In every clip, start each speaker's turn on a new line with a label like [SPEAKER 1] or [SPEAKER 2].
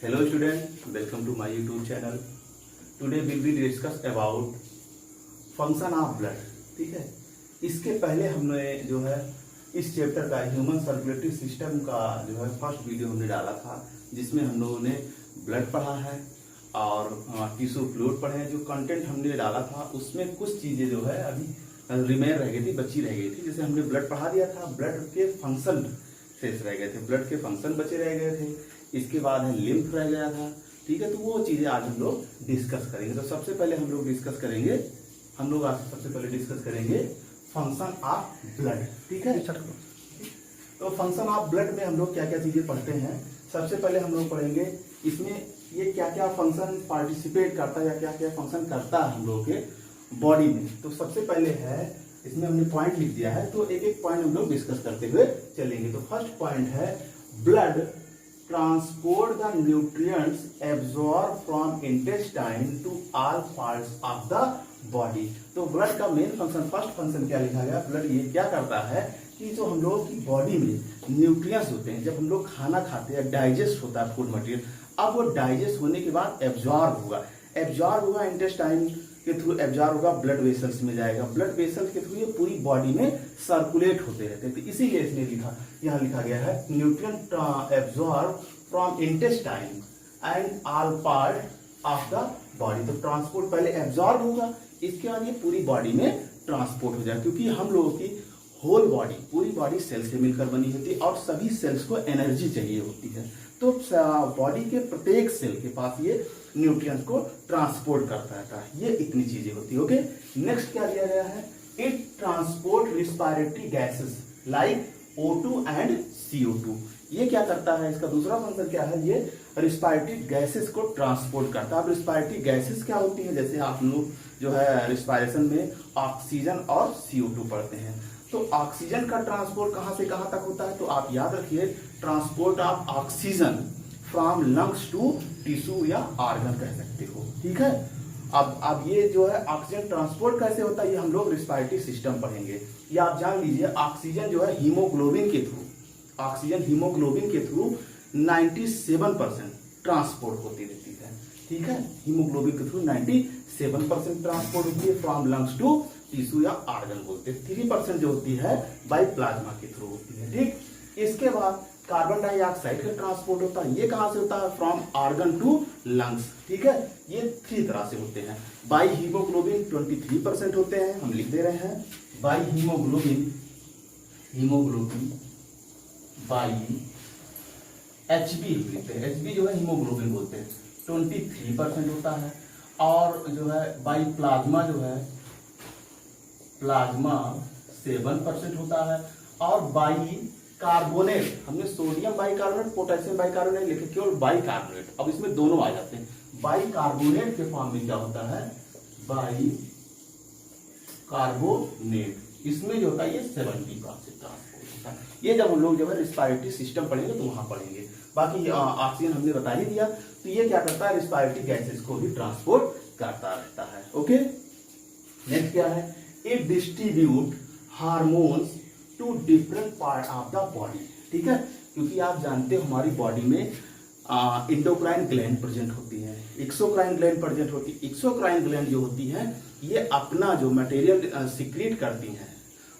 [SPEAKER 1] Hello student, welcome to my YouTube channel. Today we will discuss about function of blood. ठीक है, इसके पहले हमने जो है इस चैप्टर का ह्यूमन सर्कुलेटरी सिस्टम का जो है फर्स्ट वीडियो हमने डाला था, जिसमें हम लोगों ने ब्लड पढ़ा है और टिश्यू फ्लूइड पढ़े हैं. जो कंटेंट हमने डाला था उसमें कुछ चीजें जो है अभी रिमेन रह गई थी, बची रह गई थी. जैसे हमने ब्लड पढ़ा दिया था, ब्लड के फंक्शन शेष रह गए थे, ब्लड के फंक्शन बचे रह गए थे. इसके बाद है लिम्फ रह गया था. ठीक है, तो वो चीजें आज हम लोग डिस्कस करेंगे. तो सबसे पहले हम लोग डिस्कस करेंगे फंक्शन ऑफ ब्लड. ठीक है, तो फंक्शन ऑफ ब्लड में हम लोग क्या क्या चीजें पढ़ते हैं. सबसे पहले हम लोग पढ़ेंगे इसमें ये क्या क्या फंक्शन पार्टिसिपेट करता है या क्या क्या फंक्शन करता है हम लोग के बॉडी में. तो सबसे पहले है, इसमें हमने पॉइंट लिख दिया है, तो एक एक पॉइंट हम लोग डिस्कस करते हुए चलेंगे. तो फर्स्ट पॉइंट है blood transport the nutrients absorbed from intestine to all parts of the body. तो ब्लड का मेन फंक्शन, फर्स्ट फंक्शन क्या लिखा गया, ब्लड ये क्या करता है कि जो हम लोगों की बॉडी में न्यूट्रिएंट्स होते हैं, जब हम लोग खाना खाते हैं डाइजेस्ट होता है फूड मटेरियल, अब वो डाइजेस्ट होने के बाद एब्जॉर्ब होगा इंटेस्टाइन के थ्रू, एब्जॉर्ब होगा ब्लड वेसल्स में जाएगा, ब्लड वेसल्स के थ्रू ये पूरी बॉडी में सर्कुलेट होते रहते हैं. तो इसीलिए इसमें यहाँ लिखा गया है nutrient absorb from intestine and all part of the body. तो ट्रांसपोर्ट पहले एब्जॉर्ब होगा, इसके बाद ये पूरी बॉडी में ट्रांसपोर्ट हो जाएगा, क्योंकि हम लोगों की होल बॉडी, पूरी बॉडी सेल से मिलकर बनी होती है और सभी सेल्स को एनर्जी चाहिए होती है. तो बॉडी के प्रत्येक सेल के पास ये न्यूट्रिएंट्स को ट्रांसपोर्ट करता है. ये इतनी चीजें होती है. ओके, नेक्स्ट क्या दिया गया है, it transport respiratory gases like O2 and CO2. ये क्या करता है, इसका दूसरा फंक्शन क्या है, ये रिस्पायरेटरी गैसेस को ट्रांसपोर्ट करता है. अब रिस्पायरेटरी गैसेस क्या होती है, जैसे आप लोग जो है रिस्पायरेशन में ऑक्सीजन और CO2 पढ़ते हैं. तो ऑक्सीजन का ट्रांसपोर्ट कहां से कहां तक होता है, तो आप याद रखिए transport of oxygen from lungs to tissue या ऑर्गन कह सकते हो. ठीक है, अब ये जो है ऑक्सीजन ट्रांसपोर्ट कैसे होता है, ये हम लोग रिस्पायरेटरी सिस्टम पढ़ेंगे. ये आप जान लीजिए, ऑक्सीजन जो है हीमोग्लोबिन के थ्रू 97% ट्रांसपोर्ट होती रहती है. ठीक है, हीमोग्लोबिन के थ्रू 97% ट्रांसपोर्ट होती है फ्रॉम लंग्स टू टिश्यू या ऑर्गन बोलते हैं. 3% जो होती है बाय प्लाज्मा के थ्रू होती है. ठीक, इसके बाद कार्बन डाइऑक्साइड का ट्रांसपोर्ट होता है. ये कहां से होता है, फ्रॉम ऑर्गन टू लंग्स. ठीक है, ये 3 तरह से होते हैं. बाय हीमोग्लोबिन 23% होते हैं, हम लिख दे रहे हैं बाय हीमोग्लोबिन बाय HB लिखते हैं. HB जो है हीमोग्लोबिन बोलते हैं, 23% होता है. और जो है बाय प्लाज्मा जो है प्लाज्मा 7% होता है. और बाई कार्बोनेट, हमने सोडियम बाइकार्बोनेट, पोटेशियम बाइकार्बोनेट लिखे, केवल बाइकार्बोनेट. अब इसमें दोनों आ जाते हैं. बाइकार्बोनेट के फॉर्म में क्या होता है, बाइकार्बोनेट, इसमें जो होता है ये 70% ट्रांसपोर्ट होता है. ये जब हम लोग जो है रिस्पायरेटरी सिस्टम पढ़ेंगे तो वहां पढ़ेंगे. बाकी ऑक्सीजन हमने बता ही दिया. तो ये क्या करता है, रिस्पायरेटरी गैसेस को भी ट्रांसपोर्ट करता रहता है. ओके, नेक्स्ट क्या है, it distribute hormones to different part of the body. ठीक है, क्योंकि आप जानते हो हमारी बॉडी में इंडोक्राइन ग्लैंड प्रेजेंट होती है, एक्सोक्राइन ग्लैंड प्रेजेंट होती है. एक्सोक्राइन ग्लैंड जो होती है ये अपना जो मटेरियल सिक्रीट करती है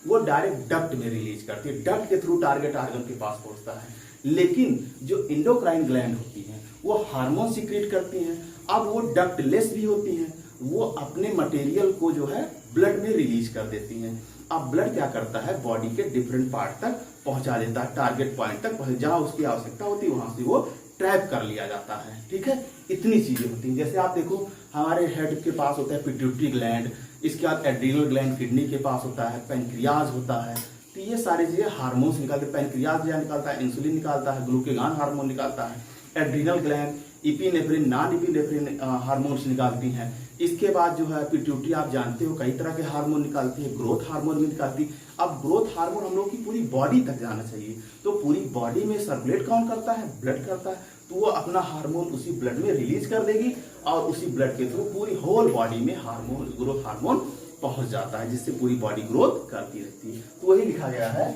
[SPEAKER 1] वो डायरेक्ट डक्ट में रिलीज करती है, डक्ट के थ्रू टारगेट ऑर्गन के पास पहुंचता है. लेकिन जो इंडोक्राइन ग्लैंड होती है वो हार्मोन सिक्रीट करती हैं. अब वो डक्टलेस भी होती हैं, वो अपने मटेरियल को जो है ब्लड में रिलीज कर देती हैं. अब ब्लड क्या करता है, बॉडी के डिफरेंट पार्ट तक पहुंचा देता है, टारगेट पॉइंट तक, जहां उसकी आवश्यकता होती है वहां से वो ट्रैप कर लिया जाता है. ठीक है, इतनी चीजें होती हैं. जैसे आप देखो हमारे हेड के पास होता है पिट्यूटरी ग्लैंड, इसके बाद एड्रीनल ग्लैंड किडनी के पास होता है, पैनक्रियाज होता है. तो ये सारी चीजें हार्मोन्स निकालते हैं. पैनक्रियाज जो निकालता है इंसुलिन निकालता है, ग्लूकेगॉन हार्मोन निकालता है. Adrenal gland epinephrine non epinephrine hormones निकालती हैं. इसके बाद जो है पिट्यूटरी आप जानते हो कई तरह के हार्मोन निकालती है, ग्रोथ हार्मोन भी निकालती है. अब ग्रोथ हार्मोन हम लोग की पूरी बॉडी तक जाना चाहिए, तो पूरी बॉडी में सर्कुलेट कौन करता है, ब्लड करता है. तो वो अपना हार्मोन उसी ब्लड में रिलीज कर देगी और उसी ब्लड के थ्रू पूरी होल बॉडी में हार्मोन, ग्रोथ हार्मोन पहुंच जाता है, जिससे पूरी बॉडी ग्रोथ करती रहती है. तो वही लिखा गया है,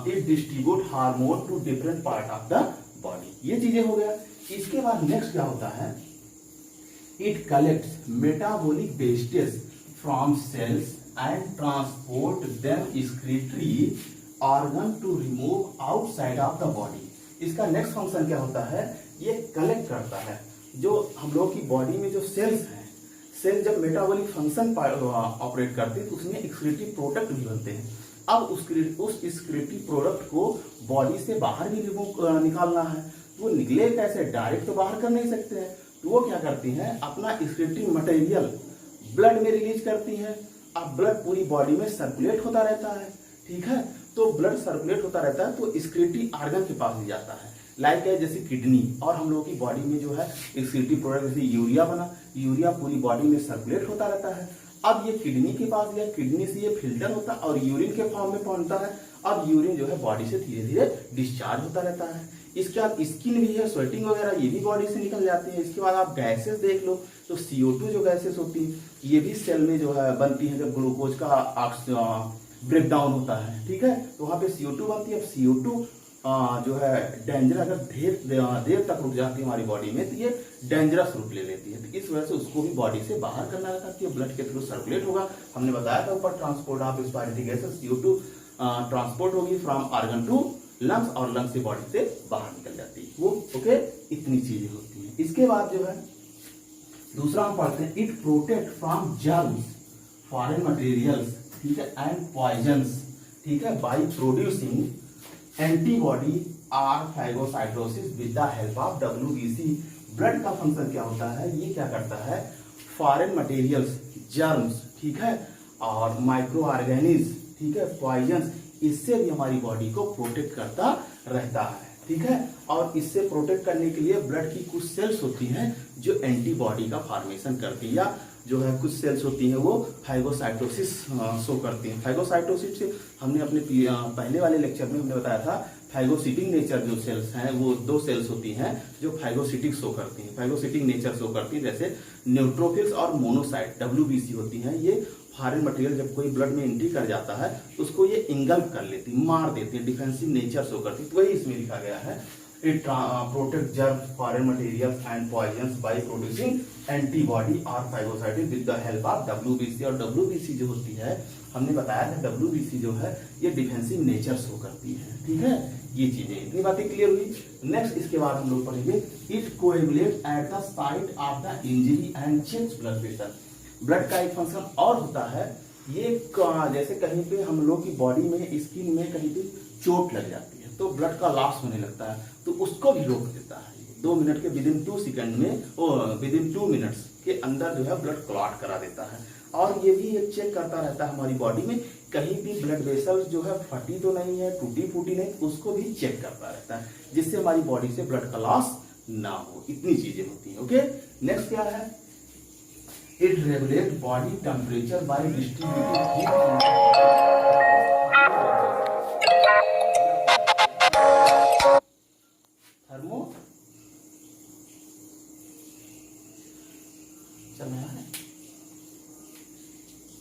[SPEAKER 1] it distribute hormone to different part of the body. ये चीजें हो गया. इसके बाद नेक्स्ट क्या होता है, it collects metabolic wastage from cells and transport them excretory organ to remove outside of the body. इसका नेक्स्ट फंक्शन क्या होता है, ये कलेक्ट करता है जो हम लोग की बॉडी में जो सेल्स हैं, सेल जब मेटाबॉलिक फंक्शन ऑपरेट करते हैं तो उसमें एक्सक्रीटरी प्रोडक्ट भी बनते हैं। अब उस एक्सक्रीटरी प्रोडक्ट को बॉडी से बाहर भी निकालना है, तो वो निकले कैसे, डायरेक्ट तो बाहर कर नहीं सकते हैं, तो वो क्या करती हैं, अपना एक्सक्रीटरी मटेरियल ब्लड में रिलीज करती हैं। अब ब्लड पूरी बॉडी में सर्कुलेट होता रहता है, ठीक है, तो ब्लड सर्कुलेट होता रहता है तो एक्सक्रीटरी ऑर्गन के पास भी जाता है। लाइक है जैसे किडनी, और हम लोगों की बॉडी में जो है एक्सक्रीटरी प्रोडक्ट जैसे यूरिया बना, यूरिया पूरी बॉडी में सर्कुलेट होता रहता है। अब ये किडनी के पास गया, किडनी से ये फिल्टर होता है और यूरिन के फॉर्म में पहुंचता है। अब यूरिन जो है बॉडी से धीरे धीरे डिस्चार्ज होता रहता है। इसके बाद स्किन भी है, स्वेटिंग वगैरह ये भी बॉडी से निकल जाती है। इसके बाद आप गैसेस देख लो, तो CO2 जो गैसेस होती है ये भी सेल में जो है बनती है जब ग्लूकोज का ब्रेक डाउन होता है, ठीक है, तो वहाँ पे CO2 बनती है। अब CO2 जो है डेंजर, अगर देर तक रुक जाती है हमारी बॉडी में तो ये डेंजरस रूप ले लेती है, तो इस वजह से उसको भी बॉडी से बाहर करना रहता है कि ब्लड के थ्रू सर्कुलेट होगा। हमने बताया था ऊपर, transport of respiratory gases CO2 transport होगी फ्रॉम ऑर्गन टू लंग्स और लंग्स से बॉडी से बाहर निकल जाती है वो, ओके, इतनी चीजें होती हैं। इसके बाद जो है दूसरा हम पढ़ते हैं, it protect from germs, foreign materials, ठीक है, एंड पॉइजन्स, ठीक है, by producing antibody or phagocytosis with the help of WBC। Blood का फंक्शन क्या होता है, ये क्या करता है, फॉरेन मटेरियल्स, जर्म्स, ठीक है, और माइक्रो ऑर्गेनिज्म, ठीक है, पॉइजन्स, इससे भी हमारी बॉडी को प्रोटेक्ट करता रहता है, ठीक है। और इससे प्रोटेक्ट करने के लिए ब्लड की कुछ सेल्स होती हैं जो एंटीबॉडी का फॉर्मेशन करती है, या जो है कुछ सेल्स होती हैं वो फैगोसाइटोसिस शो करती हैं। फैगोसाइटोसिस से हमने अपने पहले वाले लेक्चर में हमने बताया था, फैगोसिटिक नेचर जो सेल्स हैं वो दो सेल्स होती हैं जो फैगोसिटिक शो करती हैं, फैगोसिटिक नेचर शो करती हैं, जैसे न्यूट्रोफिल्स और मोनोसाइट WBC होती हैं। ये फॉरेन मटेरियल जब कोई ब्लड में एंट्री कर जाता है तो उसको ये इंगल्फ कर लेती, मार देती है, डिफेंसिव नेचर शो करती है, तो वही इसमें लिखा गया है, it protect germs, foreign materials and poisons by producing antibody और phagocytosis with the help of WBC। और WBC जो होती है, हमने बताया था WBC जो है ये डिफेंसिव नेचर शो करती है, ठीक है, ये चीजें, इतनी बातें क्लियर हुई। नेक्स्ट इसके बाद हम लोग पढ़ेंगे, it coagulate at the site of the injury and change blood pressure. Blood का एक फंक्शन और होता है, ये जैसे कहीं पे हम लोग की बॉडी में, स्किन में कहीं पे चोट लग जाती है तो ब्लड का लॉस होने लगता है, तो उसको भी रोक देता है। 2 मिनट के विदिन 2 सेकंड में, विदिन 2 मिनट्स के अंदर जो है ब्लड क्लॉट करा देता है। और ये भी एक चेक करता रहता है हमारी बॉडी में कहीं भी ब्लड वेसल जो है फटी तो नहीं है, टूटी फूटी नहीं, उसको भी चेक करता रहता है, जिससे हमारी बॉडी से ब्लड का लॉस ना हो। इतनी चीजें होती हैं, ओके। नेक्स्ट क्या है, it regulate body temperature by distributing heat. Thermo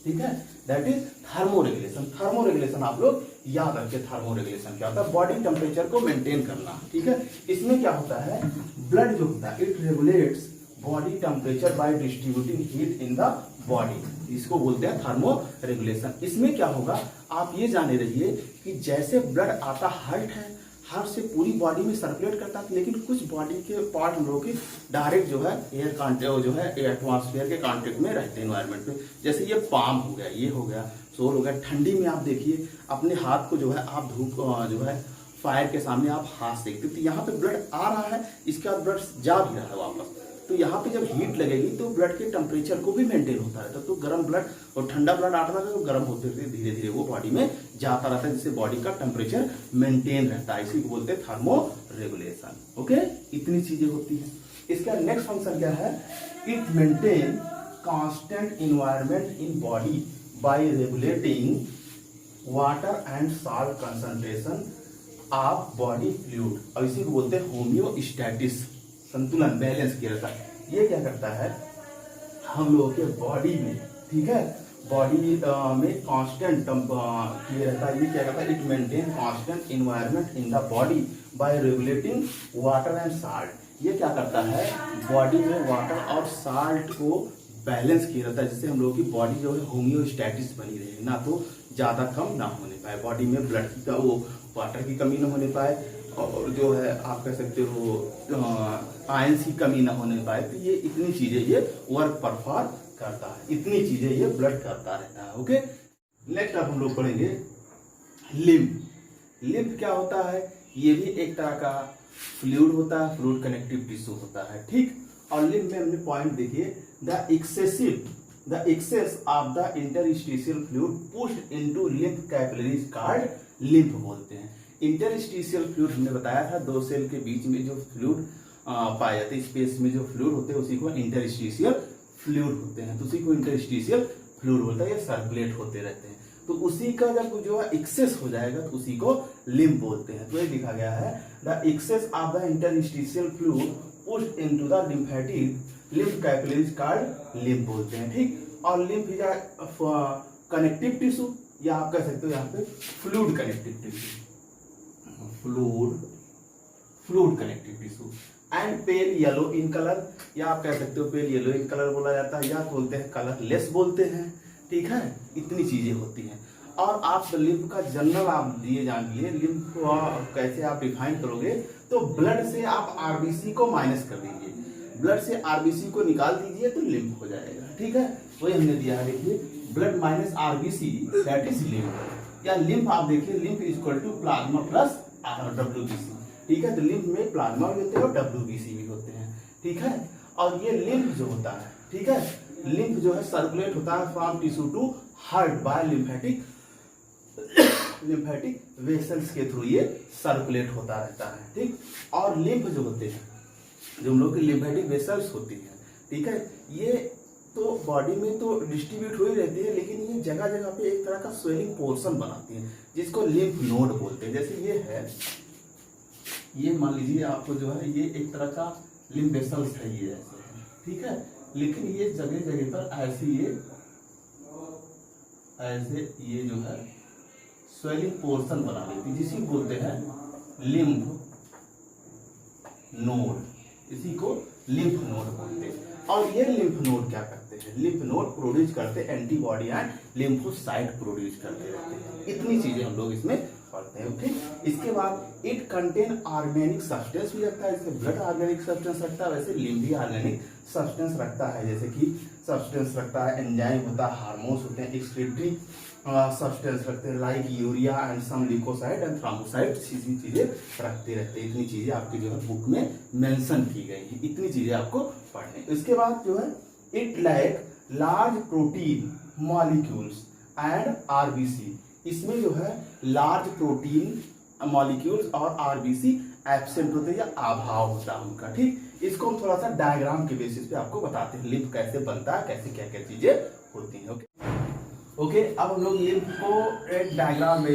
[SPEAKER 1] ठीक है, that is thermo regulation. Thermo regulation आप लोग याद रखिए, थर्मो रेगुलेशन क्या होता है, बॉडी टेम्परेचर को मेंटेन करना, ठीक है। इसमें क्या होता है, ब्लड जो होता है, it regulates body temperature by distributing heat in the body, इसको बोलते हैं थर्मो रेगुलेशन। इसमें क्या होगा, आप ये जाने रहिए कि जैसे ब्लड आता हार्ट है, हार्ट से पूरी बॉडी में सर्कुलेट करता है, लेकिन कुछ बॉडी के पार्ट हम लोगों के डायरेक्ट जो है एयर कांटेक्ट, जो है एटमॉस्फेयर के कांटेक्ट में रहते हैं एनवायरमेंट में। जैसे ये पाम हो गया, ये हो गया, सोल हो गया। ठंडी में आप देखिए अपने हाथ को जो है आप धूप जो है फायर के सामने आप हाथ सेकते, तो यहाँ पे ब्लड आ रहा है, इसके बाद ब्लड जा भी रहा है वापस, तो यहाँ पे जब हीट लगेगी तो ब्लड के टेम्परेचर को भी मेंटेन होता रहता है। तो गर्म ब्लड और ठंडा ब्लड आता है तो गर्म होते हुए धीरे धीरे वो बॉडी में जाता रहता है, जिससे बॉडी का टेम्परेचर मेंटेन रहता है, इसी को बोलते हैं थर्मो रेगुलेशन, ओके। इतनी चीजें होती हैं। इसका नेक्स्ट फंक्शन क्या है, it maintain constant environment in body by regulating water and salt concentration of body fluid, और इसी को बोलते हैं होम्योस्टैटिस, संतुलन, बैलेंस किया रहता है। ये क्या करता है, हम लोगों के बॉडी में, ठीक है, बॉडी में कांस्टेंट किया रहता है। ये क्या करता है, it maintain constant environment in the body by regulating water and salt. ये क्या करता है, बॉडी में वाटर और साल्ट को बैलेंस किया रहता है, जिससे हम लोगों की बॉडी जो है होम्योस्टैटिस बनी रहे, ना तो ज़्यादा कम ना होने पाए, बॉडी में ब्लड की वो वाटर की कमी ना होने पाए, और जो है आप कह सकते हो आयंस की कमी ना होने पाए। तो ये इतनी चीज़ें ये वर्क परफॉर्म करता है, इतनी चीज़ें ये ब्लड करता रहता है। ओके, नेक्स्ट अब हम लोग पढ़ेंगे लिम्फ। लिम्फ क्या होता है, ये भी एक तरह का फ्लूइड होता है, फ्लूइड कनेक्टिव टिश्यू होता है, ठीक। और लिम्फ में हमने पॉइंट देखिए, the excess of the interstitial fluid pushed into lymph capillaries called lymph बोलते हैं। इंटरस्टिशियल फ्लूइड हमने बताया था, दो सेल के बीच में जो फ्लूइड पाए जाते हैं, स्पेस में जो फ्लूइड होते हैं उसी को इंटरस्टिशियल फ्लूइड होते हैं, तो उसी को इंटरस्टिशियल फ्लूइड बोलता है, ये सर्कुलेट होते रहते हैं। तो उसी का जब जो है एक्सेस हो जाएगा तो उसी को लिम्फ बोलते हैं। तो ये लिखा गया है, the excess of the interstitial fluid pushed into the lymphatic lymph capillaries called lymph बोलते हैं, ठीक। और lymph is a connective tissue, या आप कह सकते हो यहाँ पे fluid connective tissue, fluid connective tissue and pale yellow in colour, या आप कह सकते हो पेल येलो इन कलर बोला जाता है, या बोलते हैं कलरलेस बोलते हैं, ठीक है। इतनी चीजें होती हैं। और आप लिम्फ का जनरल आप दिए जान लिए, लिम्फ को कैसे आप डिफाइन करोगे, तो ब्लड से आप आरबीसी को माइनस कर दीजिए, ब्लड से आरबीसी को निकाल दीजिए तो लिम्फ हो जाएगा, ठीक है। वही हमने दिया है, देखिए blood minus RBC that is lymph, या लिम्फ आप देखिए lymph is equal to plasma plus WBC, ठीक है। तो लिम्फ में प्लाज्मा भी होते हैं और डब्ल्यूबीसी भी होते हैं, ठीक है। और ये लिम्फ जो होता है, ठीक है, लिम्फ जो है सर्कुलेट होता है from tissue to heart by lymphatic vessels के थ्रू ये सर्कुलेट होता रहता है, ठीक। और लिम्फ जो होते हैं, जो हम लोग की लिम्फेटिक वेसल्स होती है, ठीक है, ये तो बॉडी में तो डिस्ट्रीब्यूट हो ही रहती है, लेकिन ये जगह जगह पे एक तरह का स्वेलिंग पोर्शन बनाती है, जिसको लिम्फ नोड बोलते हैं। जैसे ये है, ये मान लीजिए आपको जो है ये एक तरह का लिम्फ वेसल्स है, ये ऐसे है, ठीक है। लेकिन ये जगह जगह पर ऐसे ये जो है स्वेलिंग पोर्शन बना लेती है, जिसी बोलते हैं लिम्फ नोड, इसी को लिम्फ नोड बोलते हैं। और ये लिम्फ नोड क्या करते हैं, लिम्फ नोड प्रोड्यूस करते हैं एंटीबॉडी एंड लिम्फोसाइट प्रोड्यूस करते रहते हैं। इतनी चीजें हम लोग इसमें पढ़ते हैं, ओके। इसके बाद इट कंटेन ऑर्गेनिक सब्सटेंस भी रखता है, जैसे ब्लड ऑर्गेनिक सब्सटेंस रखता है, वैसे लिम्फ भी ऑर्गेनिक सब्सटेंस रखता है, जैसे कि सब्सटेंस रखता है, एंजाइम होता है, हार्मोन्स होते हैं, एक्सक्रीटरी सब्सटेंस रखते हैं like urea and some leucocyte and thrombocyte, इसी चीजें रखते रहते हैं। इतनी चीजें आपकी जो है बुक में मेंशन की गई है, इतनी चीजें आपको पढ़ने। इसके बाद जो है it like large protein molecules and RBC, इसमें जो है लार्ज प्रोटीन मॉलिक्यूल्स और आरबीसी एब्सेंट होते हैं या अभाव होता है उनका, ठीक। इसको हम थोड़ा सा डायग्राम के बेसिस पे आपको बताते हैं, लिम्फ कैसे बनता है, कैसे क्या क्या चीजें होती हैं, ओके। अब हम लोग लिम्फ को एक डायग्राम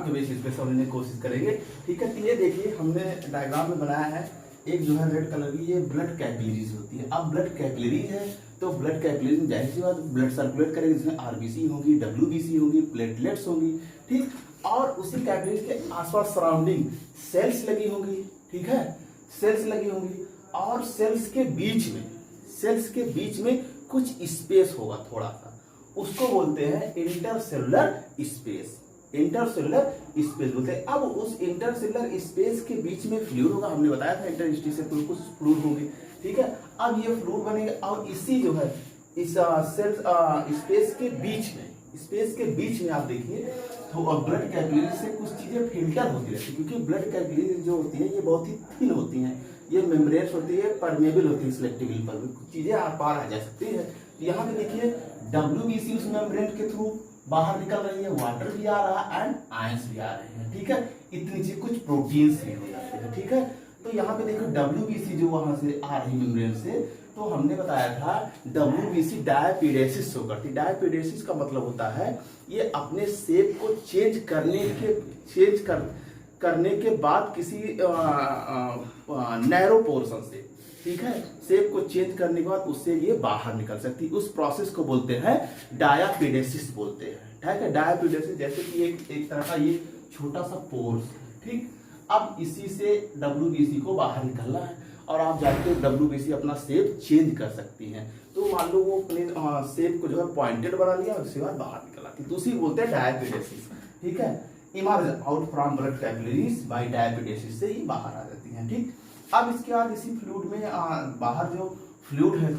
[SPEAKER 1] के बेसिस पे समझने की कोशिश करेंगे, ठीक है। तो ये देखिए हमने डायग्राम में बनाया है, एक जो है रेड कलर की ये ब्लड कैपिलरीज होती है। अब ब्लड कैपिलरीज है तो ब्लड कैपिलरीज में जाहिर सी बात ब्लड सर्कुलेट करेगी, जिसमें आरबीसी होगी, डब्ल्यूबीसी होगी, प्लेटलेट्स होंगी, ठीक। और उसी कैपिलरीज के आसपास सराउंडिंग सेल्स लगी होंगी, ठीक है, सेल्स लगी होंगी। और सेल्स के बीच में कुछ स्पेस होगा थोड़ा सा, उसको बोलते हैं इंटरसेलुलर स्पेस, इंटरसेलुलर स्पेस बोलते हैं। अब उस इंटरसेलुलर स्पेस के बीच में फ्लूइड होगा, हमने बताया था इंटरस्टिशियल फ्लूइड, कुछ फ्लूइड होंगे, ठीक है। अब ये फ्लूइड बनेगा और इसी जो है इस सेल स्पेस के बीच में आप देखिए तो ब्लड कैपिलरी से कुछ चीजें फिल्टर होती रहती है, क्योंकि ब्लड कैपिलरी जो होती है ये बहुत ही थिन होती हैं, ये मेम्ब्रेन्स होती है, परमेबल होती है, सिलेक्टिबल पर कुछ चीजें आर पार आ जा सकती है। यहाँ पे देखिए डब्ल्यूबीसी उस मेम्ब्रेन के थ्रू बाहर निकल रही है, वाटर भी आ रहा है एंड आयंस भी आ रहे हैं, ठीक है। इतनी चीज कुछ प्रोटीन्स भी हो जाते हैं, ठीक है। तो यहाँ पे देखो डब्ल्यूबीसी जो वहां से आ रही मेम्ब्रेन से, तो हमने बताया था डब्ल्यूबीसी डायपीडेसिस शो करती है। डायपीडेसिस का मतलब होता है ये अपने शेप को चेंज करने के बाद किसी नैरो पोर्शन से, ठीक है, शेप को चेंज करने के बाद उससे ये बाहर निकल सकती है। उस प्रोसेस को बोलते हैं डायापीडेसिस बोलते हैं, ठीक है। डायापीडेसिस जैसे कि एक तरह का ये छोटा सा पोर्स, ठीक। अब इसी से डब्ल्यूबीसी को बाहर निकलना है और आप जानते हो WBC अपना शेप चेंज कर सकती हैं। तो मान लो वो अपने शेप को जो है पॉइंटेड बना लिया, उसके बाद बाहर निकल आती है, दूसरी बोलते हैं डायपिडेसिस। ठीक है, emerge out from blood capillaries by diapedesis से ये बाहर आ जाती है। ठीक, अब इसके बाद इसी फ्लूइड में बाहर जो फ्लूइड है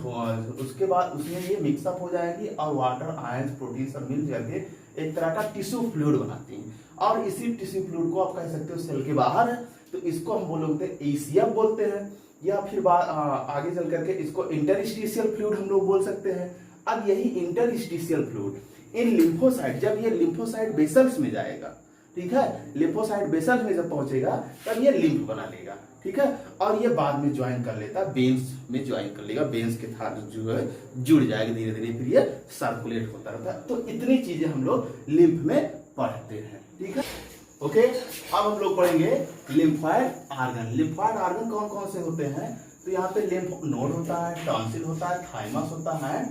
[SPEAKER 1] उसके बाद उसमें ये मिक्सअप हो जाएगी और वाटर आयंस प्रोटीन सब मिल जाके एक तरह का टिश्यू फ्लूइड बनाती हैं। और इसी टिश्यू फ्लूइड को आप कह सकते हो सेल के बाहर है, तो इसको हम बोलते हैं ECM बोलते हैं, या फिर आगे चल करके इसको इंटरस्टिशियल फ्लूइड हम लोग बोल सकते हैं। अब यही इंटरस्टिशियल फ्लूइड इन लिम्फोसाइट, जब ये लिम्फोसाइट बेसल्स में जाएगा, ठीक है, लिम्फोसाइट बेसल्स में जब पहुंचेगा तब ये लिम्फ बना लेगा। ठीक है, और ये बाद में ज्वाइन कर लेता है, वेन्स में ज्वाइन कर लेगा, वेन्स के साथ जो है जुड़ जाएगा धीरे धीरे, फिर ये सर्कुलेट होता रहता है। तो इतनी चीजें हम लोग लिम्फ में पढ़ते हैं। ठीक है, ओके, अब हम लोग पढ़ेंगे लिम्फॉइड ऑर्गन। लिम्फॉइड ऑर्गन कौन कौन से होते हैं? तो यहाँ पे लिम्फ नोड होता है, टॉन्सिल होता है, थाइमस होता है,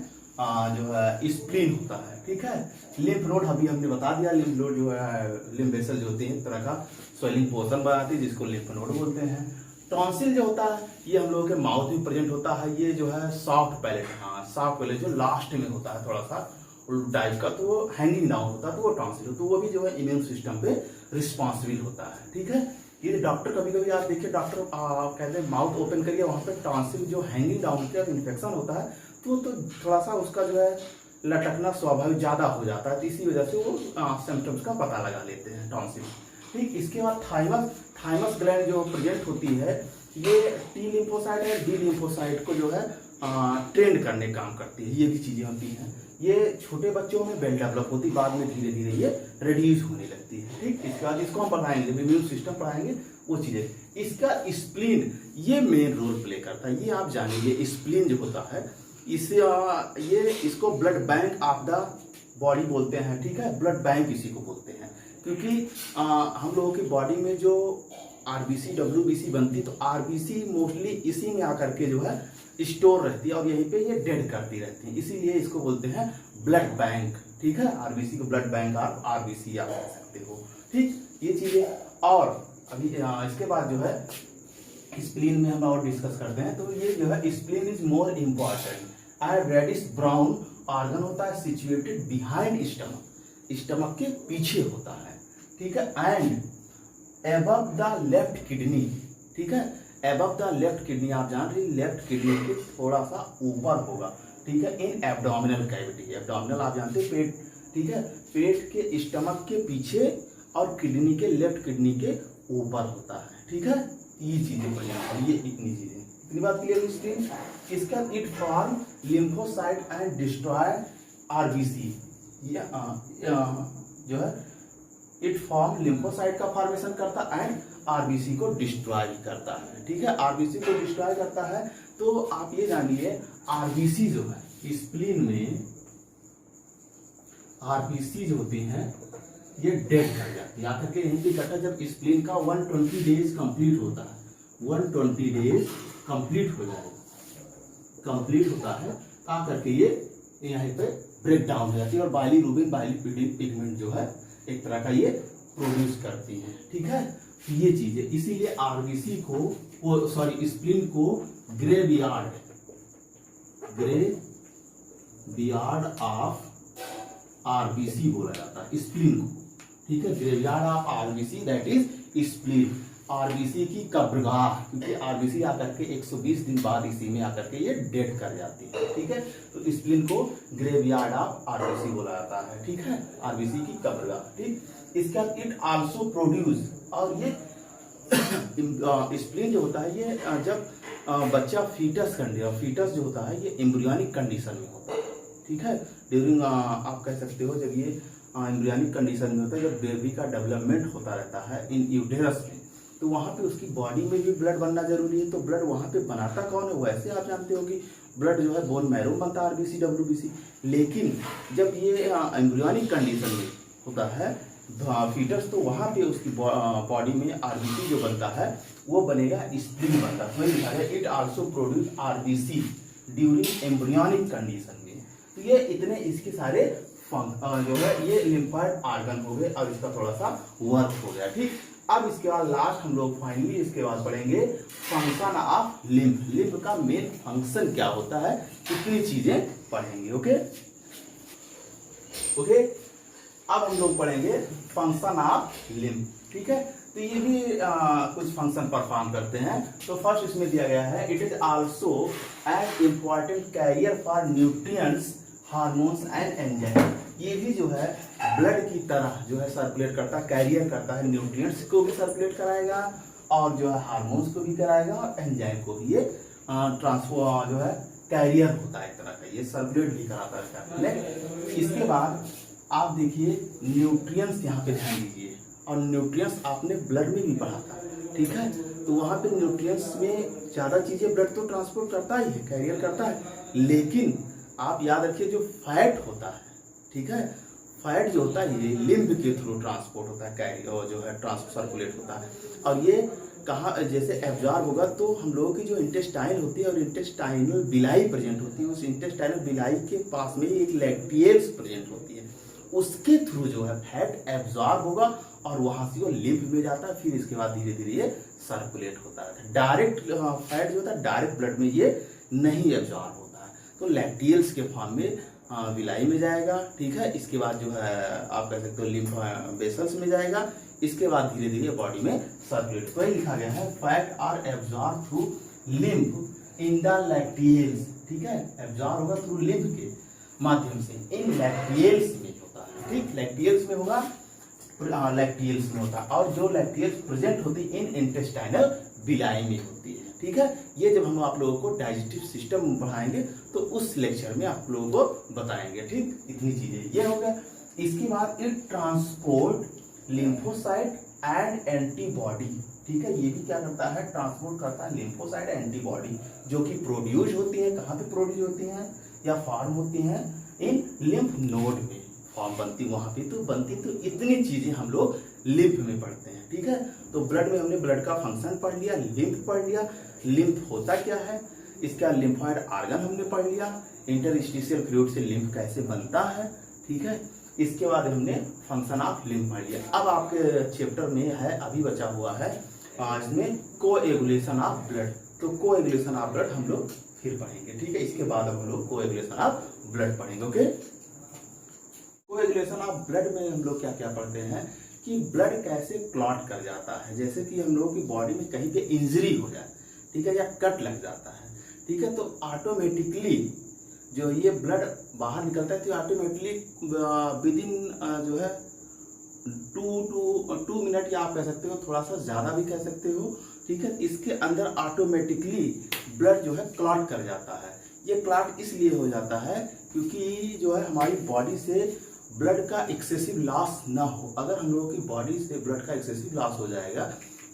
[SPEAKER 1] जो है स्प्लीन होता है। ठीक है, लिम्फ नोड अभी हमने बता दिया, लिम्फ नोड जो है लिम्फ वेसल जो होती है एक तरह का स्वेलिंग पोर्शन बनाती है जिसको लिम्फ नोड बोलते हैं। टॉन्सिल जो होता है ये हम लोगों के माउथ में प्रेजेंट होता है, ये जो है सॉफ्ट पैलेट, हाँ सॉफ्ट पैलेट जो लास्ट में होता है थोड़ा सा टाइप का, तो वो हैंगिंग डाउन होता है, तो वो टॉन्सिल, तो वो भी जो है इम्यून सिस्टम पे रिस्पॉन्सिबल होता है। ठीक है, ये डॉक्टर कभी कभी आप देखिए डॉक्टर कहते हैं माउथ ओपन करिए, वहां पे टॉन्सिल जो हैंगिंग डाउन किया इन्फेक्शन होता है तो थोड़ा सा उसका जो है लटकना स्वाभाविक ज्यादा हो जाता है, तो इसी वजह से वो सिम्टम्स का पता लगा लेते हैं टॉन्सिल। ठीक, इसके बाद थाइमस ग्लैंड जो प्रेजेंट होती है, ये T लिम्फोसाइट है, D लिम्फोसाइट को जो है ट्रेंड करने काम करती है, ये भी चीजें होती हैं। ये छोटे बच्चों में वेल डेवलप होती है, बाद में धीरे धीरे ये रिड्यूस होने लगती है। ठीक, इसके बाद इसको हम पढ़ाएंगे, जब इम्यून सिस्टम पढ़ाएंगे वो चीजें। इसका स्प्लीन ये मेन रोल प्ले करता है, ये आप जानिए। स्प्लीन जो होता है इसे ये इसको blood bank of the body बोलते हैं। ठीक है, ब्लड बैंक इसी को बोलते हैं, क्योंकि हम लोगों की बॉडी में जो RBC WBC बनती है, तो RBC मोस्टली इसी में आकर के जो है स्टोर रहती है और यहीं पे ये डेड करती रहती है, इसीलिए इसको बोलते हैं ब्लड बैंक। ठीक है, RBC को ब्लड बैंक आप RBC आप कह सकते हो। ठीक, ये चीजें। और अभी इसके बाद जो है स्प्लीन में हम और डिस्कस करते हैं, तो ये जो है spleen is more important and reddish brown organ होता है, सिचुएटेड बिहाइंड स्टमक, स्टमक के पीछे होता है। ठीक है, and above the left kidney. ठीक है, एबव द लेफ्ट किडनी, आप जान रहे लेफ्ट किडनी के थोड़ा सा ऊपर होगा। ठीक है, इन एब्डोमिनल कैविटी, एब्डोमिनल आप जानते हैं पेट। ठीक है, पेट के स्टमक के पीछे और किडनी के लेफ्ट किडनी के ऊपर होता है। ठीक है, ये चीजें बढ़िया, ये इतनी चीजें, इतनी बात क्लियर हुई स्क्रीन। इसका it form lymphocyte and destroy RBC, ये जो है इट फॉर्म लिम्फोसाइट का फॉर्मेशन करता है एंड RBC को डिस्ट्रॉय करता है। ठीक है, RBC को डिस्ट्रॉय करता है। तो आप ये जानिए RBC जो है स्प्लीन में RBC जो होती हैं ये डेड कर जाती है, आकर के यहीं पे इकट्ठा। जब स्प्लीन का 120 डेज कंप्लीट होता है, 120 डेज कंप्लीट हो जाएगा, कंप्लीट होता है, आकर के ये यहाँ पे ब्रेक डाउन हो जाती है और बाइलीरुबिन बाइलीपिडिन पिगमेंट जो है एक तरह का ये प्रोड्यूस करती है। ठीक है, ये चीजें, इसीलिए RBC को स्प्लीन को ग्रेवयार्ड ऑफ RBC बोला जाता है स्प्लीन को। ठीक है, graveyard of RBC that is spleen, RBC की कब्रगाह, क्योंकि RBC आकर के 120 दिन बाद इसी में आकर के ये डेड कर जाती है। ठीक है, तो स्प्लीन को ग्रेवयार्ड ऑफ RBC बोला जाता है। ठीक है, RBC की कब्रगाह। ठीक, इसके बाद इट आल्सो प्रोड्यूस, और ये स्प्लीन जो होता है ये जब बच्चा फीटस जो होता है ये एम्ब्रियोनिक कंडीशन में होता है। ठीक है, ड्यूरिंग आप कह सकते हो जब ये एम्ब्रियोनिक कंडीशन में होता है, जब बेबी का डेवलपमेंट होता रहता है इन यूटेरस में, तो वहाँ पे उसकी बॉडी में भी ब्लड बनना जरूरी है। तो ब्लड वहाँ पे बनाता कौन है? वैसे आप जानते हो कि ब्लड जो है बोन मैरो बनता है RBC WBC, लेकिन जब ये एम्ब्रियोनिक कंडीशन में होता है फीटस, तो वहाँ पे उसकी बॉडी में RBC जो बनता है वो बनेगा स्प्लीन बनता है। लिखा है it also produce RBC during embryonic condition में। तो ये इतने इसके सारे जो है ये लिम्फॉइड ऑर्गन हो गए। अब इसका थोड़ा सा वर्क हो गया। ठीक, अब इसके बाद लास्ट हम लोग फाइनली इसके बाद पढ़ेंगे फंक्शन ऑफ लिम्फ। लिम्फ का मेन फंक्शन क्या होता है, इतनी चीजें पढ़ेंगे। ओके ओके, अब हम लोग पढ़ेंगे फंक्शन ऑफ लिम्फ। ठीक है, तो ये भी कुछ फंक्शन परफॉर्म करते हैं। तो फर्स्ट इसमें दिया गया है, it is also an important carrier for nutrients, hormones and enzyme. ये भी जो है ब्लड की तरह जो है सर्कुलेट करता है, कैरियर करता है, न्यूट्रिएंट्स को भी सर्कुलेट कराएगा और जो है हार्मोन्स को भी कराएगा और एंजाइम को भी ये ट्रांसफर जो है कैरियर होता है एक तरह का, ये सर्कुलेट भी कराता है। इसके बाद आप देखिए न्यूट्रिएंट्स यहाँ पे ध्यान दीजिए, और न्यूट्रिएंट्स आपने ब्लड में भी पढ़ा था, ठीक है। तो वहाँ पे न्यूट्रिएंट्स में ज़्यादा चीज़ें ब्लड तो ट्रांसपोर्ट करता ही है, कैरियर करता है, लेकिन आप याद रखिए जो फैट होता है, ठीक है, फैट जो होता है ये लिम्फ के थ्रू ट्रांसपोर्ट होता है, कैरी और जो है सर्कुलेट होता है। और ये कहाँ जैसे एब्जॉर्ब होगा तो हम लोगों की जो इंटेस्टाइन होती है और इंटेस्टाइनल बिलाई प्रेजेंट होती है, उस इंटेस्टाइनल बिलाई के पास में एक लैक्टियल्स प्रेजेंट होती है, उसके थ्रू जो है फैट एब्जॉर्ब होगा और वहां से वो लिम्फ में जाता है, फिर इसके बाद धीरे धीरे ये सर्कुलेट होता है। डायरेक्ट फैट जो होता है डायरेक्ट ब्लड में ये नहीं एब्जॉर्ब होता है, तो लैक्टियल्स के फॉर्म में विलाई में जाएगा, ठीक है। इसके बाद जो है आप कह सकते हो लिम्फ वेसल्स में जाएगा, इसके बाद धीरे धीरे बॉडी में सर्कुलेट। तो ये लिखा गया है fat are absorb through lymph in the lacteals, ठीक है, एब्जॉर्ब होगा थ्रू लिम्फ के माध्यम से इन लैक्टियल्स में होता है, ठीक, लैक्टियल्स में होगा, लैक्टियल्स में होता है, और जो लैक्टियल्स प्रेजेंट होती है इन इंटेस्टाइनल बिलाई में होती है, ठीक है। ये जब हम आप लोगों को डाइजेस्टिव सिस्टम पढ़ाएंगे तो उस लेक्चर में आप लोगों को बताएंगे, ठीक, इतनी चीजें ये हो गया। इसके बाद it transport lymphocyte and antibody, ठीक है, ये भी क्या करता है, ट्रांसपोर्ट करता है लिम्फोसाइट एंटीबॉडी, जो कि प्रोड्यूस होती है, कहाँ पे प्रोड्यूस होती हैं या फॉर्म होती हैं, इन लिम्फ नोड में फॉर्म बनती, वहां पे तो बनती। तो इतनी चीजें हम लोग लिम्फ में पढ़ते हैं, ठीक है। तो ब्लड में हमने ब्लड का फंक्शन पढ़ लिया, लिम्फ पढ़ लिया, लिम्फ होता क्या है, इसका लिम्फॉइड आर्गन हमने पढ़ लिया, इंटरस्टिशियल फ्लूइड से लिम्फ कैसे बनता है, ठीक है। इसके बाद हमने फंक्शन ऑफ लिम्फ पढ़ लिया। अब आपके चैप्टर में है, अभी बचा हुआ है इसमें कोएगुलेशन ऑफ ब्लड। तो कोएगुलेशन ऑफ ब्लड हम लोग फिर पढ़ेंगे, ठीक है। इसके बाद हम लोग कोएगुलेशन ऑफ ब्लड पढ़ेंगे, ओके। कोएगुलेशन ऑफ ब्लड में हम लोग क्या क्या पढ़ते हैं कि ब्लड कैसे क्लॉट कर जाता है, जैसे कि हम लोगों की बॉडी में कहीं पे इंजरी हो जाए, ठीक है, या कट लग जाता है, ठीक है, तो ऑटोमेटिकली जो ये ब्लड बाहर निकलता है, तो ऑटोमेटिकली विद इन जो है 2 मिनट या आप कह सकते हो थोड़ा सा ज्यादा भी कह सकते हो, ठीक है, इसके अंदर ऑटोमेटिकली ब्लड जो है क्लॉट कर जाता है। ये क्लॉट इसलिए हो जाता है क्योंकि जो है हमारी बॉडी से ब्लड का एक्सेसिव लॉस ना हो। अगर हम लोगों की बॉडी से ब्लड का एक्सेसिव लॉस हो जाएगा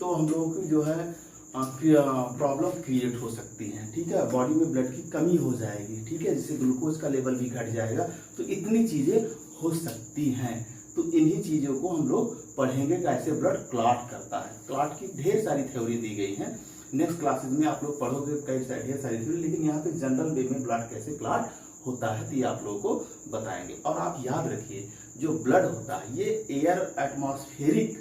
[SPEAKER 1] तो हम लोगों की जो है प्रॉब्लम क्रिएट हो सकती है, ठीक है, बॉडी में ब्लड की कमी हो जाएगी, ठीक है, जिससे ग्लूकोज का लेवल भी घट जाएगा। तो इतनी चीजें हो सकती हैं, तो इन्हीं चीजों को हम लोग पढ़ेंगे कैसे ब्लड क्लॉट करता है। क्लॉट की ढेर सारी थ्योरी दी गई है, नेक्स्ट क्लासेस में आप लोग पढ़ोगे कई ढेर सारी थ्योरी, लेकिन यहाँ पे जनरल वे में ब्लड कैसे क्लॉट होता है तो ये आप लोगों को बताएंगे। और आप याद रखिए जो ब्लड होता है ये एयर एटमॉस्फेरिक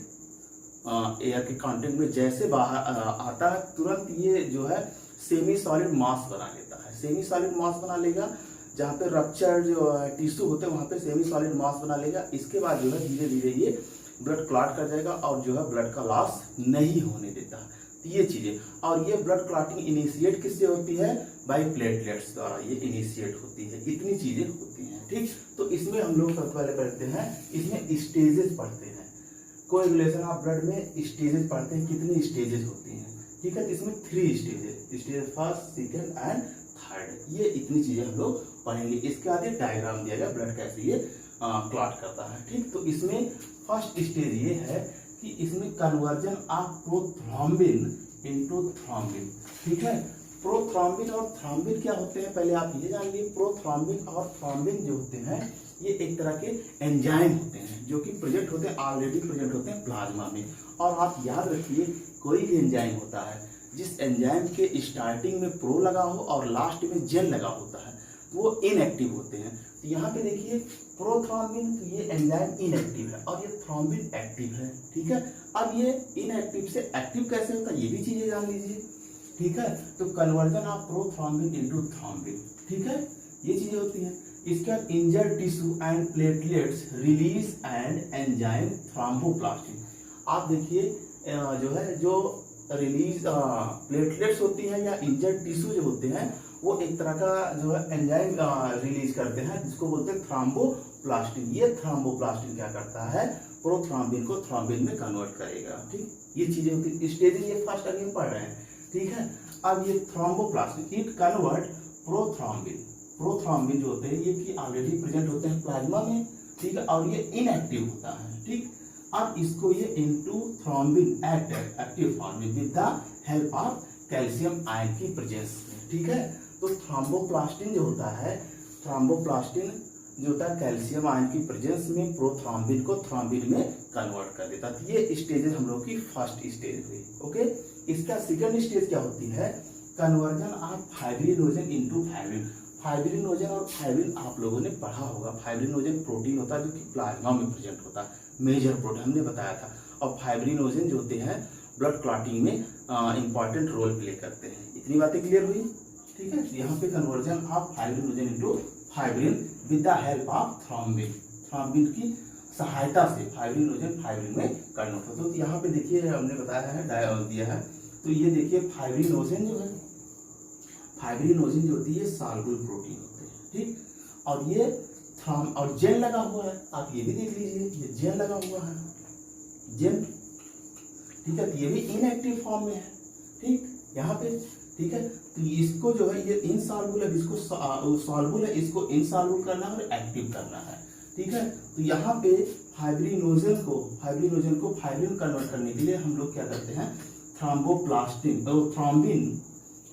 [SPEAKER 1] एयर के कांटेक्ट में जैसे बाहर आता है, तुरंत ये जो है सेमी सॉलिड मास बना लेता है। सेमी सॉलिड मास बना लेगा, जहाँ पे रप्चर जो टिश्यू होते हैं वहाँ पे सेमी सॉलिड मास बना लेगा। इसके बाद जो है धीरे धीरे ये ब्लड क्लॉट कर जाएगा और जो है ब्लड का लॉस नहीं होने देता। ये चीजें, और ये ब्लड क्लॉटिंग इनिशिएट किससे होती है, बाय प्लेटलेट्स द्वारा ये इनिशिएट होती है। इतनी चीजें होती हैं, ठीक। तो इसमें हम लोग सबसे पहले पढ़ते हैं, इसमें स्टेजेस पढ़ते हैं। कोएगुलेशन ऑफ ब्लड में स्टेजेस पढ़ते हैं, कितनी स्टेजेस होती हैं, ठीक है। इसमें 3 stages, stage first, second and third, ये इतनी चीजें हम लोग पढ़ेंगे। इसके बाद डायग्राम दिया गया ब्लड कैसे ये क्लॉट करता है, ठीक। तो इसमें फर्स्ट स्टेज ये है कि इसमें conversion of prothrombin into thrombin, ठीक है। प्रोथ्रोम्बिन और थ्रोम्बिन क्या होते हैं पहले आप ये जान लीजिए। प्रोथ्रोम्बिन और थ्रोम्बिन जो होते हैं ये एक तरह के एंजाइम होते हैं जो कि प्रेजेंट होते हैं, ऑलरेडी प्रेजेंट होते हैं प्लाज्मा में। और आप याद रखिए कोई भी एंजाइम होता है जिस एंजाइम के स्टार्टिंग में प्रो लगा हो और लास्ट में जेल लगा होता है, वो इनएक्टिव होते हैं। तो यहाँ पे देखिए प्रोथ्रोम्बिन, तो ये एंजाइम इनएक्टिव है और ये थ्रोम्बिन एक्टिव है, ठीक है। अब ये इनएक्टिव से एक्टिव कैसे होता है ये भी चीजें जान लीजिए, ठीक है। तो conversion of prothrombin into thrombin, ठीक है, ये चीजें होती हैं। इसके बाद injured tissue and platelets release and enzyme thromboplastin. आप देखिए जो है जो रिलीज प्लेटलेट्स होती है या इंजर्ड टिश्यू जो होते हैं वो एक तरह का जो है एंजाइम रिलीज करते हैं जिसको बोलते हैं थ्रोम्बोप्लास्टिन। ये थ्रोम्बोप्लास्टिन क्या करता है, प्रोथ्रोम्बिन को थ्रोम्बिन में कन्वर्ट करेगा, ठीक। ये चीजें होती है, स्टेज ये फर्स्ट अभी हम पढ़ रहे हैं, ठीक है। अब ये thromboplastin it convert prothrombin, prothrombin जो होते हैं ये कि ऑलरेडी प्रेजेंट होते हैं प्लाज्मा में, ठीक है, और ये इनएक्टिव होता है, ठीक। अब इसको ये इनटू थ्रोम्बिन एक्टिव फॉर्म में with the help of calcium ion की प्रेजेंस में, ठीक है। तो थ्रोम्बोप्लास्टिन जो होता है, थ्रोम्बोप्लास्टिन जो होता है कैल्शियम आयन की प्रेजेंस में प्रोथ्रोम्बिन को थ्रोम्बिन में कन्वर्ट कर देता है। ये स्टेजेस हम लोग की फर्स्ट स्टेज हुई, ओके। इसका सेकंड स्टेज क्या होती है, conversion of fibrinogen into fibrin. Fibrinogen और फाइब्रिन आप लोगों ने पढ़ा होगा। फाइब्रिनोजन प्रोटीन होता है जो कि प्लाज्मा में प्रेजेंट होता है, मेजर प्रोटीन हमने बताया था। और फाइब्रिनोजन जो होते हैं ब्लड क्लॉटिंग में इंपॉर्टेंट रोल प्ले करते हैं। इतनी बातें क्लियर हुई, ठीक है। यहाँ पे conversion of fibrinogen into fibrin with the help of thrombin, thrombin की सहायता से फाइब्रिनोजन फाइब्रिन में कन्वर्ट होता है। तो यहाँ पे देखिए हमने बताया है, दिया है, तो ये देखिए फाइब्रिनोजन जो है, फाइब्रिनोजन जो होती है सॉल्युबल प्रोटीन होते हैं, ठीक। और ये और जेल लगा हुआ है, आप ये भी देख लीजिए, ये जेल लगा हुआ है, जेल, ठीक है। तो ये भी इनएक्टिव फॉर्म में है, ठीक, यहाँ पे, ठीक है। तो इसको जो है ये इनसॉल्युबल है, इसको सॉल्युबल है, इसको इनसॉल्युबल करना है और एक्टिव करना है, ठीक है। तो यहाँ पे फाइब्रिनोजन को फाइब्रिन कन्वर्ट करने के लिए हम लोग क्या करते हैं, थ्रोम्बोप्लास्टिन थ्रोम्बिन,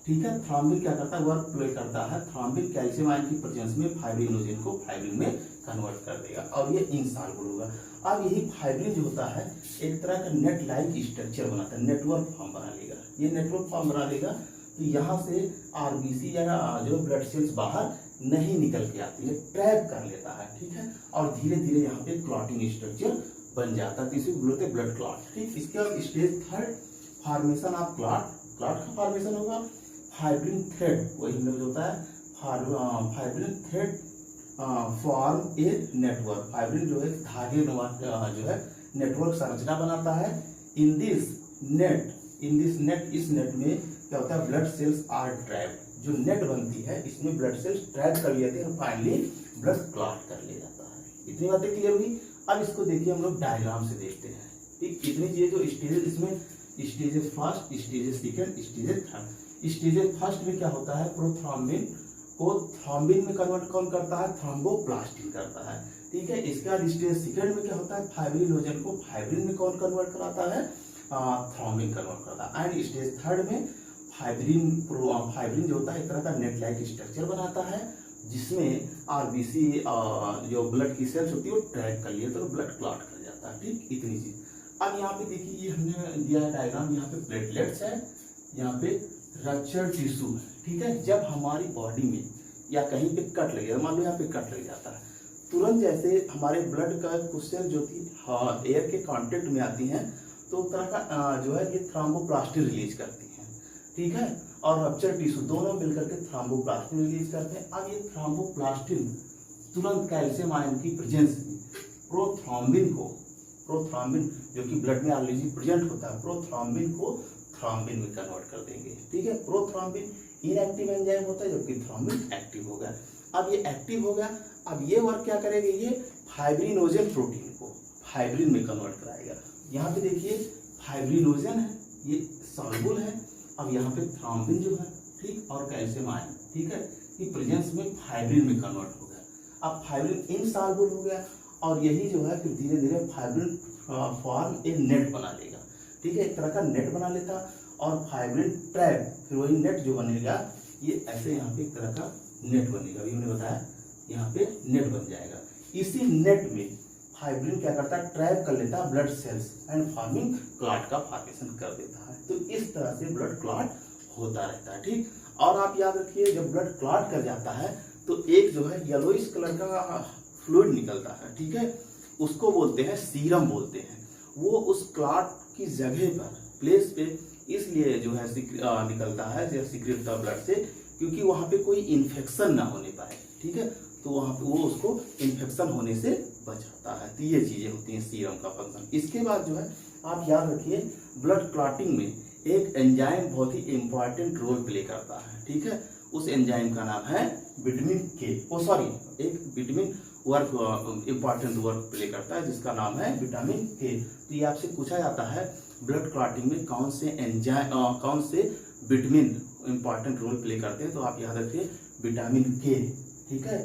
[SPEAKER 1] ठीक है। थ्रोम्बिन क्या करता है, वर्क प्ले करता है। थ्रोम्बिन कैल्शियम आयन की प्रेजेंस में फाइब्रिनोजन को फाइब्रिन में कन्वर्ट कर देगा और ये इनसॉल्युबल होगा। अब यही फाइब्रिन जो होता है एक तरह का नेट लाइक स्ट्रक्चर बनाता है, नेटवर्क फॉर्म बना लेगा, ये नेटवर्क फॉर्म बना लेगा। तो यहाँ से आरबीसी या जो ब्लड सेल्स बाहर नहीं निकल के आती है, ट्रैप कर लेता है, ठीक है। और धीरे धीरे यहाँ पे क्लॉटिंग स्ट्रक्चर बन जाता है, तो इसे बोलते हैं ब्लड क्लॉट, ठीक। इसके बाद stage third, formation of clot, clot का फॉर्मेशन होगा। फाइब्रिन थ्रेड, वही मतलब होता है fibrin thread form a network. Fibrin जो है धागे जो है नेटवर्क संरचना बनाता है। इन दिस नेट, इस नेट में क्या होता है, ब्लड सेल्स आर ट्रैप, जो नेट बनती है इसमें ब्लड सेल्स ट्रैप कर लेते हैं और फाइनली ब्लड क्लॉट कर ले जाता है। इतनी बातें क्लियर हुई। अब इसको देखिए हम लोग डायग्राम से देखते हैं, ठीक। इतनी चीजें जो स्टेजेस, इसमें stages first, stages second, stages third. Stages first में क्या होता है, प्रोथ्रोम्बिन को थ्रोम्बिन में कन्वर्ट कौन करता है, थ्रोम्बोप्लास्टिन करता है, ठीक है। इसके बाद स्टेज सेकंड में क्या होता है, फाइब्रिनोजन को फाइब्रिन में कौन कन्वर्ट कराता है, थ्रोम्बिन कन्वर्ट करता है। एंड स्टेज थर्ड में फाइब्रिन जो होता है एक तरह का नेट लाइक स्ट्रक्चर बनाता है जिसमें आरबीसी जो ब्लड की सेल्स होती है वो ट्रैक कर लिया तो ब्लड क्लॉट कर जाता है, ठीक। इतनी चीज। अब यहाँ पे देखिए ये हमने दिया है डायग्राम, यहाँ पे प्लेटलेट्स है, यहाँ पे रप्चर टिश्यू है, ठीक है। जब हमारी बॉडी में या कहीं पे कट लग जाता है, मान लो यहाँ पे कट लग जाता है, तुरंत जैसे हमारे ब्लड का कुछ सेल जो थी एयर के कांटेक्ट में आती हैं तो तरह का जो है ये थ्रोम्बोप्लास्टिन रिलीज करती हैं, ठीक है। और रप्चर टिश्यू दोनों मिलकर के थ्रोम्बोप्लास्टिन रिलीज करते हैं। अब ये थ्रोम्बोप्लास्टिन तुरंत कैल्शियम आयन की प्रेजेंस में प्रोथ्रोम्बिन जो कि ब्लड में ऑलरेडी प्रेजेंट होता है, प्रोथ्रोम्बिन को थ्रोम्बिन में कन्वर्ट कर देंगे, ठीक है। प्रोथ्रोम्बिन इनएक्टिव एंजाइम होता है जबकि थ्रोम्बिन एक्टिव हो गया। अब ये एक्टिव हो गया, अब ये वर्क क्या करेगा, ये फाइब्रिनोजन प्रोटीन को फाइब्रिन में कन्वर्ट कराएगा। यहाँ पे देखिए फाइब्रिनोजन है, ये सॉल्युबल है। अब यहाँ पे थ्रोम्बिन जो है, ठीक, और कैल्शियम आयन, ठीक है, ये प्रेजेंस में फाइब्रिन में कन्वर्ट हो गया। अब फाइब्रिन इनसॉल्युबल हो गया और यही जो है फिर धीरे धीरे फाइब्रिन फॉर्म एक नेट बना लेगा, ठीक है, एक तरह का नेट बना लेता और फाइब्रिन ट्रैप, फिर वही नेट जो बनेगा ये ऐसे यहाँ पे एक तरह का नेट बनेगा, अभी हमने बताया यहाँ पे नेट बन जाएगा। इसी नेट में फाइब्रिन क्या करता है, ट्रैप कर लेता है blood cells and forming clot का फॉर्मेशन कर देता है। तो इस तरह से ब्लड क्लॉट होता रहता है, ठीक। और आप याद रखिए जब ब्लड क्लॉट कर जाता है तो एक जो है येलोइश कलर का फ्लूइड निकलता है, ठीक है, उसको बोलते हैं सीरम बोलते हैं। वो उस क्लॉट की जगह पर, प्लेस पे इसलिए जो है निकलता है, जो सीक्रेट होता है ब्लड से, क्योंकि वहां पे कोई इन्फेक्शन ना होने पाए, ठीक है, तो वहां पे वो उसको इन्फेक्शन होने से बचाता है। तो ये चीजें होती हैं सीरम का फंक्शन। इसके बाद जो है आप याद रखिए, ब्लड क्लॉटिंग में एक एंजाइम बहुत ही इंपॉर्टेंट रोल प्ले करता है, ठीक है, उस एंजाइम का नाम है विटामिन के, एक vitamin work important work play करता है जिसका नाम है विटामिन के। तो ये आपसे पूछा जाता है ब्लड क्लॉटिंग में कौन से एंजाइम, कौन से विटामिन इंपॉर्टेंट रोल प्ले करते हैं, तो आप याद रखिए विटामिन के, ठीक है,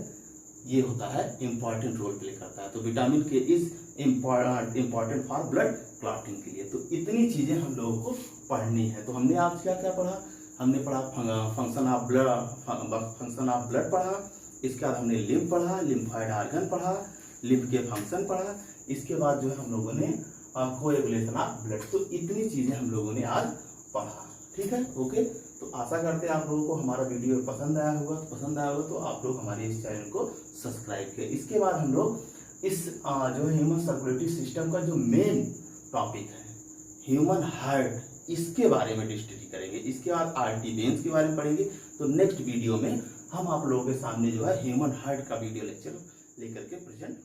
[SPEAKER 1] ये होता है इंपॉर्टेंट रोल प्ले करता है। तो विटामिन के is important for blood clotting के लिए। तो इतनी चीजें हम लोगों को पढ़नी है। तो हमने आज क्या क्या पढ़ा, हमने पढ़ा फंक्शन ऑफ ब्लड पढ़ा, इसके बाद हमने लिम्फ पढ़ा, लिम्फाइड ऑर्गन पढ़ा, लिम्फ के फंक्शन पढ़ा, इसके बाद जो है हम लोगों ने कोएगुलेशन ऑफ ब्लड। तो इतनी चीजें हम लोगों ने आज पढ़ा, ठीक है, ओके। तो आशा करते हैं आप लोगों को हमारा वीडियो पसंद आया होगा। तो आप लोग हमारे इस चैनल को सब्सक्राइब करें। इसके बाद हम लोग इस जो ह्यूमन सर्कुलेटरी सिस्टम का जो मेन टॉपिक है ह्यूमन हार्ट, इसके बारे में स्टडी करेंगे। इसके बाद आर्टरी वेन्स के बारे में पढ़ेंगे। तो नेक्स्ट वीडियो में हम आप लोगों के सामने जो है ह्यूमन हार्ट का वीडियो लेक्चर लेकर के प्रेजेंट